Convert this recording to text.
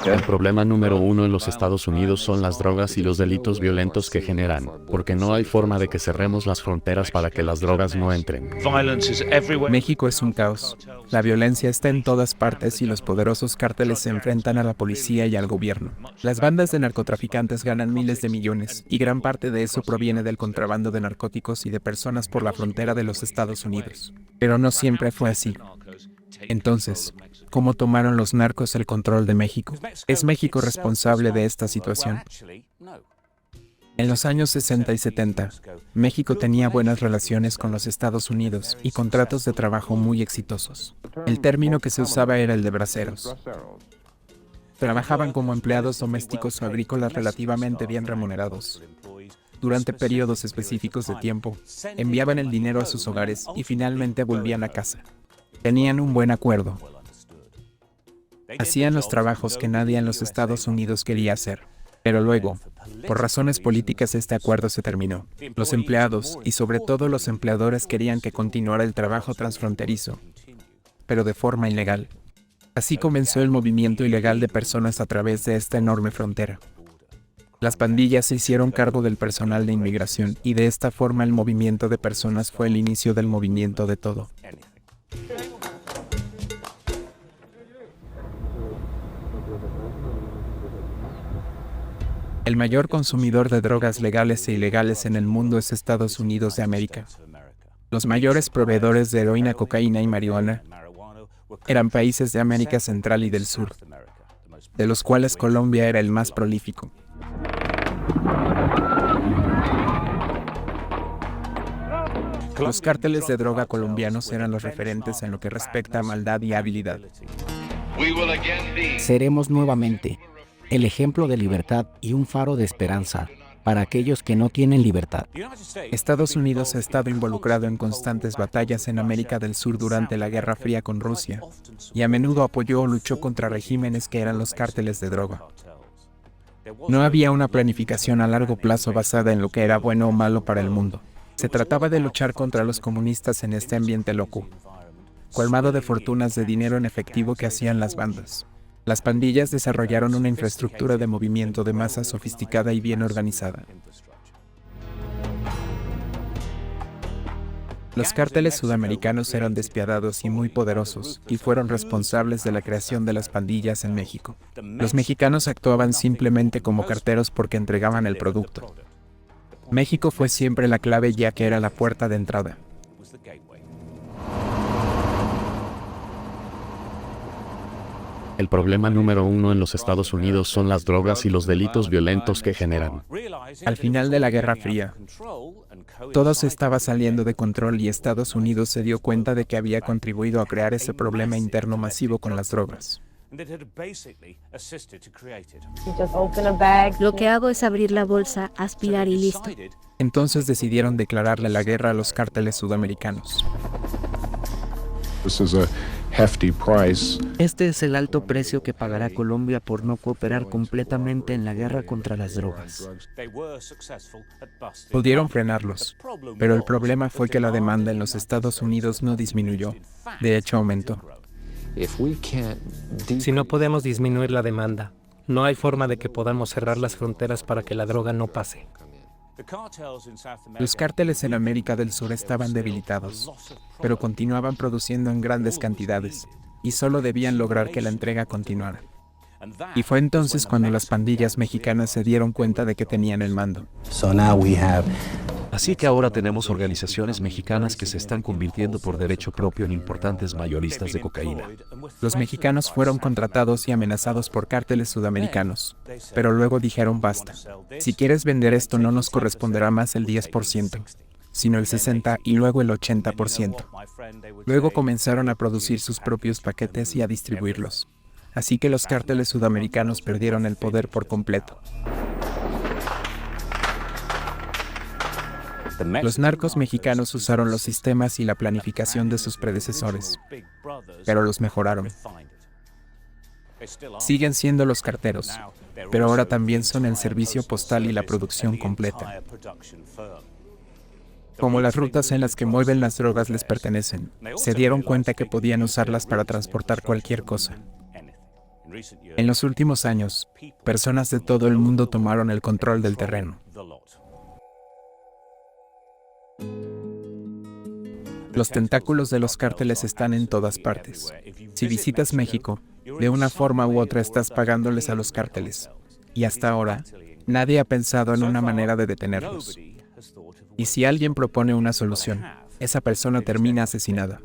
El problema número uno en los Estados Unidos son las drogas y los delitos violentos que generan, porque no hay forma de que cerremos las fronteras para que las drogas no entren. México es un caos. La violencia está en todas partes y los poderosos cárteles se enfrentan a la policía y al gobierno. Las bandas de narcotraficantes ganan miles de millones y gran parte de eso proviene del contrabando de narcóticos y de personas por la frontera de los Estados Unidos. Pero no siempre fue así. Entonces, ¿cómo tomaron los narcos el control de México? ¿Es México responsable de esta situación? En los años 60 y 70, México tenía buenas relaciones con los Estados Unidos y contratos de trabajo muy exitosos. El término que se usaba era el de braceros. Trabajaban como empleados domésticos o agrícolas relativamente bien remunerados. Durante periodos específicos de tiempo, enviaban el dinero a sus hogares y finalmente volvían a casa. Tenían un buen acuerdo. Hacían los trabajos que nadie en los Estados Unidos quería hacer. Pero luego, por razones políticas, este acuerdo se terminó. Los empleados, y sobre todo los empleadores, querían que continuara el trabajo transfronterizo, pero de forma ilegal. Así comenzó el movimiento ilegal de personas a través de esta enorme frontera. Las pandillas se hicieron cargo del personal de inmigración y de esta forma el movimiento de personas fue el inicio del movimiento de todo. El mayor consumidor de drogas legales e ilegales en el mundo es Estados Unidos de América. Los mayores proveedores de heroína, cocaína y marihuana eran países de América Central y del Sur, de los cuales Colombia era el más prolífico. Los cárteles de droga colombianos eran los referentes en lo que respecta a maldad y habilidad. Seremos nuevamente el ejemplo de libertad y un faro de esperanza para aquellos que no tienen libertad. Estados Unidos ha estado involucrado en constantes batallas en América del Sur durante la Guerra Fría con Rusia, y a menudo apoyó o luchó contra regímenes que eran los cárteles de droga. No había una planificación a largo plazo basada en lo que era bueno o malo para el mundo. Se trataba de luchar contra los comunistas en este ambiente loco, colmado de fortunas de dinero en efectivo que hacían las bandas. Las pandillas desarrollaron una infraestructura de movimiento de masa sofisticada y bien organizada. Los cárteles sudamericanos eran despiadados y muy poderosos, y fueron responsables de la creación de las pandillas en México. Los mexicanos actuaban simplemente como carteros porque entregaban el producto. México fue siempre la clave ya que era la puerta de entrada. El problema número uno en los Estados Unidos son las drogas y los delitos violentos que generan. Al final de la Guerra Fría, todo se estaba saliendo de control y Estados Unidos se dio cuenta de que había contribuido a crear ese problema interno masivo con las drogas. Lo que hago es abrir la bolsa, aspirar y listo. Entonces decidieron declararle la guerra a los cárteles sudamericanos. Este es el alto precio que pagará Colombia por no cooperar completamente en la guerra contra las drogas. Pudieron frenarlos, pero el problema fue que la demanda en los Estados Unidos no disminuyó, de hecho aumentó. Si no podemos disminuir la demanda, no hay forma de que podamos cerrar las fronteras para que la droga no pase. Los cárteles en América del Sur estaban debilitados, pero continuaban produciendo en grandes cantidades, y solo debían lograr que la entrega continuara. Y fue entonces cuando las pandillas mexicanas se dieron cuenta de que tenían el mando. Así que ahora tenemos organizaciones mexicanas que se están convirtiendo por derecho propio en importantes mayoristas de cocaína. Los mexicanos fueron contratados y amenazados por cárteles sudamericanos, pero luego dijeron basta. Si quieres vender esto no nos corresponderá más el 10%, sino el 60% y luego el 80%. Luego comenzaron a producir sus propios paquetes y a distribuirlos. Así que los cárteles sudamericanos perdieron el poder por completo. Los narcos mexicanos usaron los sistemas y la planificación de sus predecesores, pero los mejoraron. Siguen siendo los carteros, pero ahora también son el servicio postal y la producción completa. Como las rutas en las que mueven las drogas les pertenecen, se dieron cuenta que podían usarlas para transportar cualquier cosa. En los últimos años, personas de todo el mundo tomaron el control del terreno. Los tentáculos de los cárteles están en todas partes. Si visitas México, de una forma u otra estás pagándoles a los cárteles. Y hasta ahora, nadie ha pensado en una manera de detenerlos. Y si alguien propone una solución, esa persona termina asesinada.